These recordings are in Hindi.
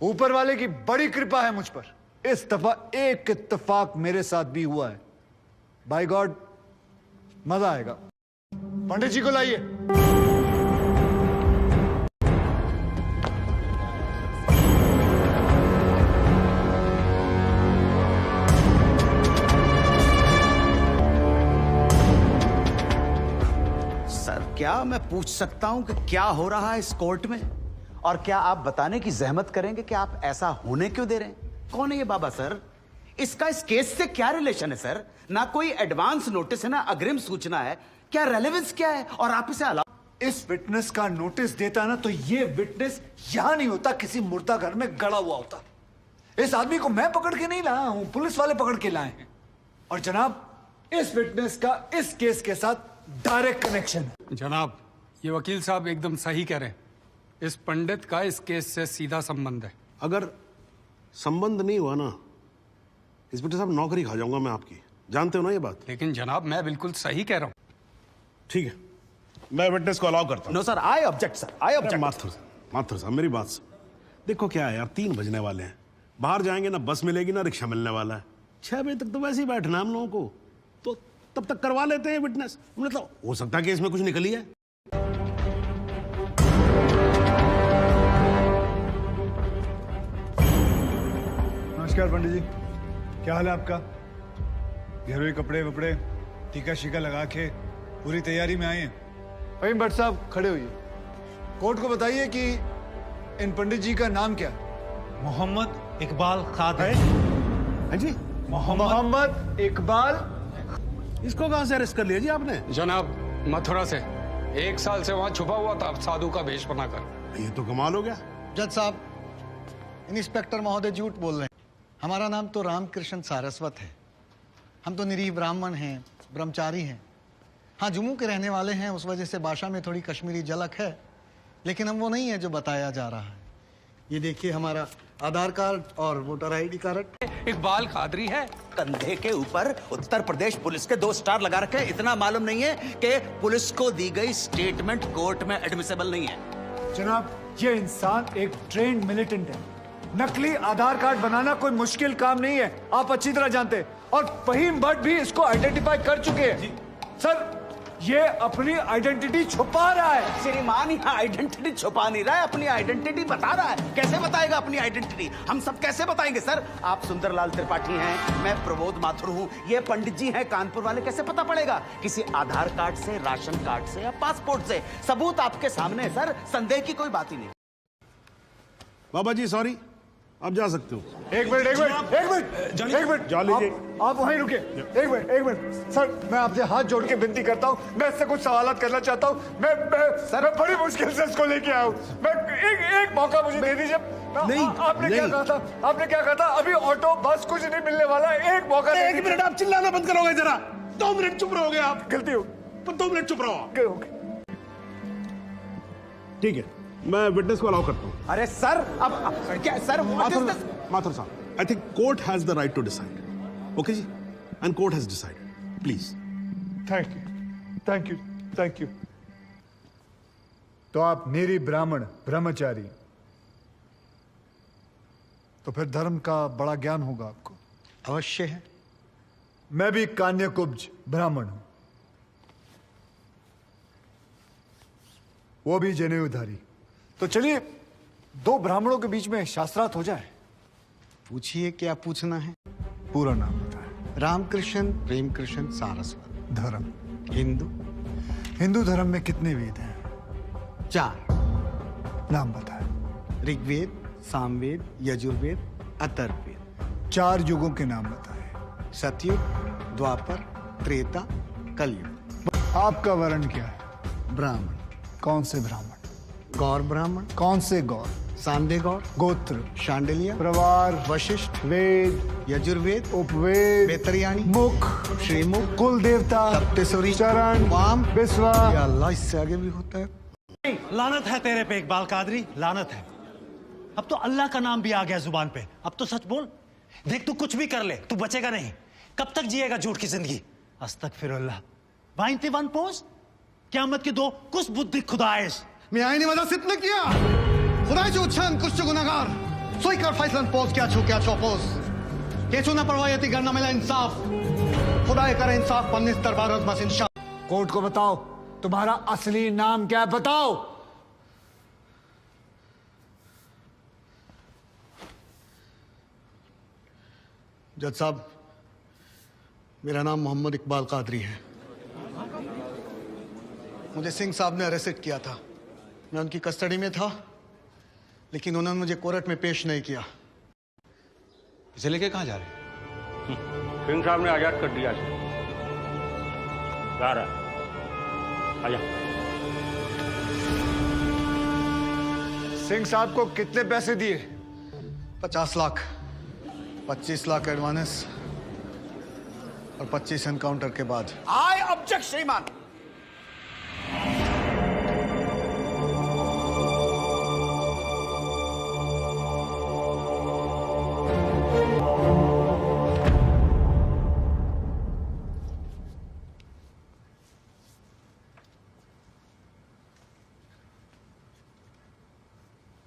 ऊपर वाले की बड़ी कृपा है मुझ पर। इस दफा एक इत्तेफाक मेरे साथ भी हुआ है। बाय गॉड, मजा आएगा। पंडित जी को लाइए। सर, क्या मैं पूछ सकता हूं कि क्या हो रहा है इस कोर्ट में? और क्या आप बताने की जहमत करेंगे कि आप ऐसा होने क्यों दे रहे हैं? कौन है ये बाबा सर? इसका इस केस से क्या रिलेशन है सर? ना कोई एडवांस नोटिस है, ना अग्रिम सूचना है। क्या रेलेवेंस क्या है? और आप इसे अलाउ? इस विटनेस का नोटिस देता ना तो ये विटनेस यहां नहीं होता, किसी मुर्दा घर में गड़ा हुआ होता। इस आदमी को मैं पकड़ के नहीं लाया हूं, पुलिस वाले पकड़ के लाए हैं। और जनाब, इस विटनेस का इस केस के साथ डायरेक्ट कनेक्शन है। जनाब, ये वकील साहब एकदम सही कह रहे हैं। इस पंडित का इस केस से सीधा संबंध है। अगर संबंध नहीं हुआ ना, इंस्पेक्टर साहब, नौकरी खा जाऊंगा मैं आपकी। जानते हो ना ये बात? लेकिन जनाब, मैं बिल्कुल सही कह रहा हूँ। ठीक है, मैं विटनेस को अलाउ करता हूँ। No sir, I object sir, I object. Mathur साहब, मेरी बात सुन। देखो क्या है यार, 3 बजने वाले हैं। बाहर जाएंगे ना बस मिलेगी ना रिक्शा मिलने वाला है। 6 बजे तक तो वैसे ही बैठना हम लोगों को, तो तब तक करवा लेते हैं विटनेस। मतलब हो सकता है कि इसमें कुछ निकली है। नमस्कार पंडित जी, क्या हाल है आपका? घरेलू कपड़े वपड़े टीका शीका लगा के पूरी तैयारी में आए हैं। भाई भट्ट साहब खड़े होइए। कोर्ट को बताइए कि इन पंडित जी का नाम क्या है? मोहम्मद इकबाल खादर। है जी? मोहम्मद इकबाल। इसको कहां से अरेस्ट कर लिया जी आपने? जनाब, मथुरा से 1 साल से वहां छुपा हुआ था साधु का भेष बनाकर। ये तो कमाल हो गया। जज साहब, इंस्पेक्टर महोदय झूठ बोल रहे हैं। हमारा नाम तो रामकृष्ण सारस्वत है। हम तो निरीह ब्राह्मण हैं, ब्रह्मचारी हैं। हाँ, जम्मू के रहने वाले हैं, उस वजह से भाषा में थोड़ी कश्मीरी झलक है, लेकिन हम वो नहीं है जो बताया जा रहा है। ये देखिए हमारा आधार कार्ड और voter ID card. Iqbal Qadri है। कंधे के ऊपर उत्तर प्रदेश पुलिस के 2 स्टार लगा रखे। इतना मालूम नहीं है कि पुलिस को दी गई स्टेटमेंट कोर्ट में एडमिसेबल नहीं है। जनाब, ये इंसान एक ट्रेन्ड मिलिटेंट है। नकली आधार कार्ड बनाना कोई मुश्किल काम नहीं है, आप अच्छी तरह जानते हैं। और फहीम भट्ट भी इसको आइडेंटिफाई कर चुके हैं। सर, ये अपनी आइडेंटिटी छुपा रहा है। श्रीमान यहाँ आइडेंटिटी छुपा नहीं रहा है, अपनी आइडेंटिटी बता रहा है। कैसे बताएगा अपनी आइडेंटिटी? हम सब कैसे बताएंगे सर? आप सुंदरलाल त्रिपाठी हैं, मैं प्रबोध माथुर हूँ, ये पंडित जी हैं कानपुर वाले। कैसे पता पड़ेगा? किसी आधार कार्ड से, राशन कार्ड से या पासपोर्ट से। सबूत आपके सामने है सर, संदेह की कोई बात ही नहीं। बाबा जी सॉरी, आप जा सकते हो। एक मिनट जा लीजिए। आप वहीं रुके। एक मिनट सर, मैं आपसे हाथ जोड़ के विनती करता हूँ, मैं इससे कुछ सवालात करना चाहता हूँ। मैं बड़ी मुश्किल से इसको लेके आया हूँ। मैं एक मौका मुझे दे दीजिए। नहीं, आपने क्या कहा था? आपने क्या कहा था? अभी ऑटो बस कुछ नहीं मिलने वाला। एक मौका। 1 मिनट आप चिल्लाना बंद करोगे जरा? 2 मिनट चुप रहोगे आप? गलती हो, पर 2 मिनट चुप रहो। ठीक है, मैं विटनेस को अलाउ करता हूँ। अरे सर, अब क्या सर? माथुर साहब, I think court has the right to decide. Okay जी, and court has decided. Please. Thank you. तो आप निरी ब्राह्मण ब्रह्मचारी, तो फिर धर्म का बड़ा ज्ञान होगा आपको। अवश्य है। मैं भी कान्यकुब्ज ब्राह्मण हूं, वो भी जनेऊधारी। तो चलिए 2 ब्राह्मणों के बीच में शास्त्रार्थ हो जाए। पूछिए, क्या पूछना है? पूरा नाम बताएं। रामकृष्ण प्रेमकृष्ण सारस्वत। धर्म? हिंदू। हिंदू धर्म में कितने वेद हैं? 4। नाम बताएं। ऋग्वेद, सामवेद, यजुर्वेद, अथर्ववेद। 4 युगों के नाम बताएं। सतयुग, द्वापर, त्रेता, कलयुग। आपका वर्ण क्या है? ब्राह्मण। कौन से ब्राह्मण? गौर ब्राह्मण। कौन से गौर? सांदे गौर। गोत्र? शांडिलिया। प्रवार? वशिष्ठ। वेद? यजुर्वेद। उपवेद? बेतरियाणी। मुख? श्रीमुख। कुल देवता? सप्तसुरी। चरण? वाम। विश्वा? या अल्लाह, इससे आगे भी होता है। लानत है तेरे पे इकबाल कादरी, लानत है। अब तो अल्लाह का नाम भी आ गया जुबान पे। अब तो सच बोल। देख, तू कुछ भी कर ले, तू बचेगा नहीं। कब तक जिएगा झूठ की जिंदगी? अस्तगफिरुल्लाह। वाइंते वन पोज क़यामत के 2 कुछ बुद्धि खुदाइश। मी आईने वजा सित न किया खुदा जो छन कुछ गुनाहगार Suikar Faisal post क्या छू क्या चौपोस ये सुना परवायती करना मिला इंसाफ खुदाए करे इंसाफ पन्नीस दरबार बस इंशा। कोर्ट को बताओ तुम्हारा असली नाम क्या है, बताओ। जज साहब, मेरा नाम मोहम्मद इकबाल कादरी है। मुझे सिंह साहब ने अरेस्ट किया था। मैं उनकी कस्टडी में था, लेकिन उन्होंने मुझे कोर्ट में पेश नहीं किया। इसे लेके कहाँ जा रहे हैं? सिंह साहब ने आजाद कर दिया इसे। जा रहा है, आजा। सिंह साहब को कितने पैसे दिए? 50 लाख, 25 लाख एडवांस और 25 एनकाउंटर के बाद। आई ऑब्जेक्ट श्रीमान।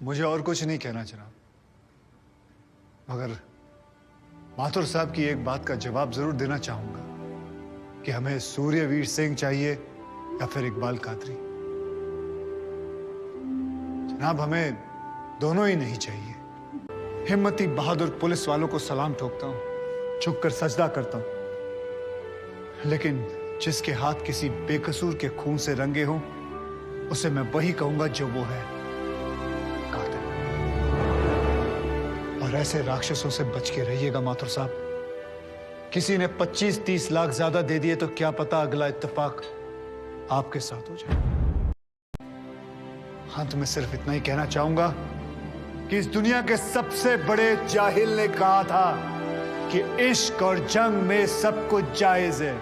मुझे और कुछ नहीं कहना जनाब, मगर माथुर साहब की एक बात का जवाब जरूर देना चाहूंगा कि हमें सूर्यवीर सिंह चाहिए या फिर इकबाल कादरी। जनाब, हमें दोनों ही नहीं चाहिए। हिम्मती बहादुर पुलिस वालों को सलाम ठोकता हूं, झुककर सजदा करता हूं, लेकिन जिसके हाथ किसी बेकसूर के खून से रंगे हों, उसे मैं वही कहूंगा जो वो है, कातिल। और ऐसे राक्षसों से बच के रहिएगा माथुर साहब। किसी ने 25-30 लाख ज्यादा दे दिए तो क्या पता अगला इत्तेफाक आपके साथ हो जाए। अंत में सिर्फ इतना ही कहना चाहूंगा कि इस दुनिया के सबसे बड़े जाहिल ने कहा था कि इश्क और जंग में सब कुछ जायज है,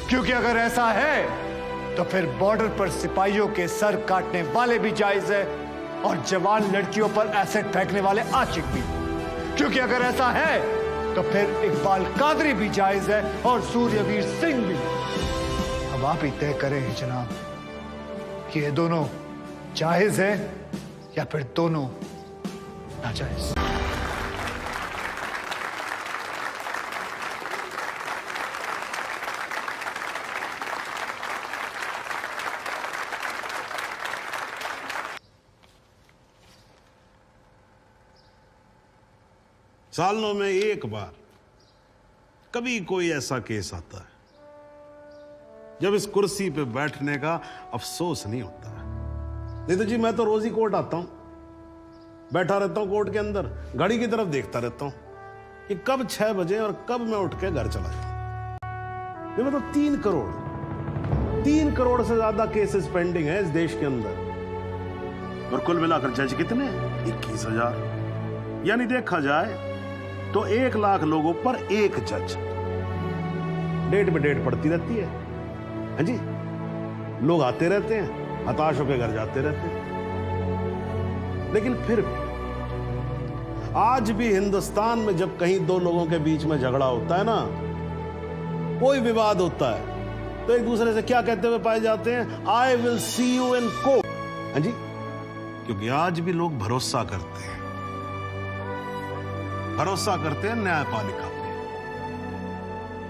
क्योंकि अगर ऐसा है तो फिर बॉर्डर पर सिपाहियों के सर काटने वाले भी जायज है और जवान लड़कियों पर एसिड फेंकने वाले आशिक भी, क्योंकि अगर ऐसा है तो फिर इकबाल कादरी भी जायज है और सूर्यवीर सिंह भी। अब आप ही तय करें जनाब कि ये दोनों जायज है या फिर दोनों नाजायज। सालों में एक बार कभी कोई ऐसा केस आता है जब इस कुर्सी पे बैठने का अफसोस नहीं होता है। नहीं तो जी मैं तो रोज ही कोर्ट आता हूं, बैठा रहता हूं कोर्ट के अंदर, घड़ी की तरफ देखता रहता हूं कि कब 6 बजे और कब मैं उठ के घर चला जाऊं। ये मतलब 3 करोड़ से ज्यादा केसेस पेंडिंग है इस देश के अंदर, और कुल मिलाकर जज कितने? 21,000। यानी देखा जाए तो 1 लाख लोगों पर एक जज। डेट पे डेट पड़ती रहती है, हाँ जी। लोग आते रहते हैं, हताश होकर घर जाते रहते हैं। लेकिन फिर भी आज भी हिंदुस्तान में जब कहीं 2 लोगों के बीच में झगड़ा होता है ना, कोई विवाद होता है, तो एक दूसरे से क्या कहते हुए पाए जाते हैं? I will see you in court. हाँ जी, क्योंकि आज भी लोग भरोसा करते हैं, न्यायपालिका पे।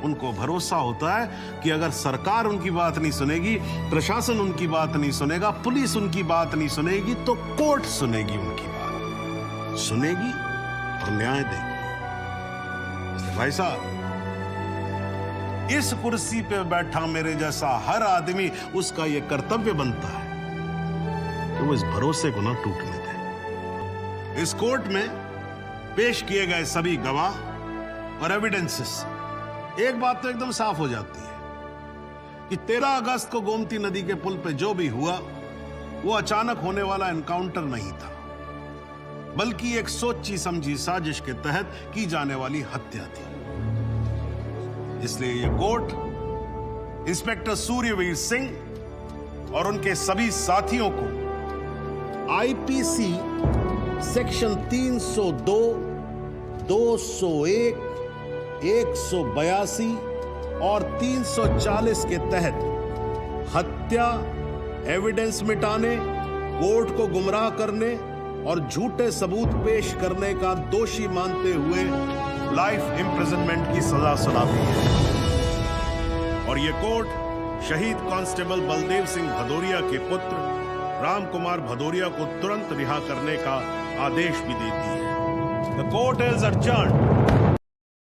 उनको भरोसा होता है कि अगर सरकार उनकी बात नहीं सुनेगी, प्रशासन उनकी बात नहीं सुनेगा, पुलिस उनकी बात नहीं सुनेगी, तो कोर्ट सुनेगी उनकी बात, सुनेगी और न्याय देगी। इसलिए भाई साहब, इस कुर्सी पे बैठा मेरे जैसा हर आदमी, उसका यह कर्तव्य बनता है कि वो इस भरोसे को ना टूटने दे। इस कोर्ट में पेश किए गए सभी गवाह और एविडेंसेस, एक बात तो एकदम साफ हो जाती है कि 13 अगस्त को गोमती नदी के पुल पे जो भी हुआ वो अचानक होने वाला एनकाउंटर नहीं था, बल्कि एक सोची समझी साजिश के तहत की जाने वाली हत्या थी। इसलिए ये कोर्ट इंस्पेक्टर सूर्यवीर सिंह और उनके सभी साथियों को आईपीसी सेक्शन 302, 201, 182 और 340 के तहत हत्या, एविडेंस मिटाने, कोर्ट को गुमराह करने और झूठे सबूत पेश करने का दोषी मानते हुए लाइफ इम्प्रिजनमेंट की सजा सुनाती है। और ये कोर्ट शहीद कांस्टेबल बलदेव सिंह भदौरिया के पुत्र राम कुमार भदौरिया को तुरंत रिहा करने का आदेश भी देती है। The court is adjourned.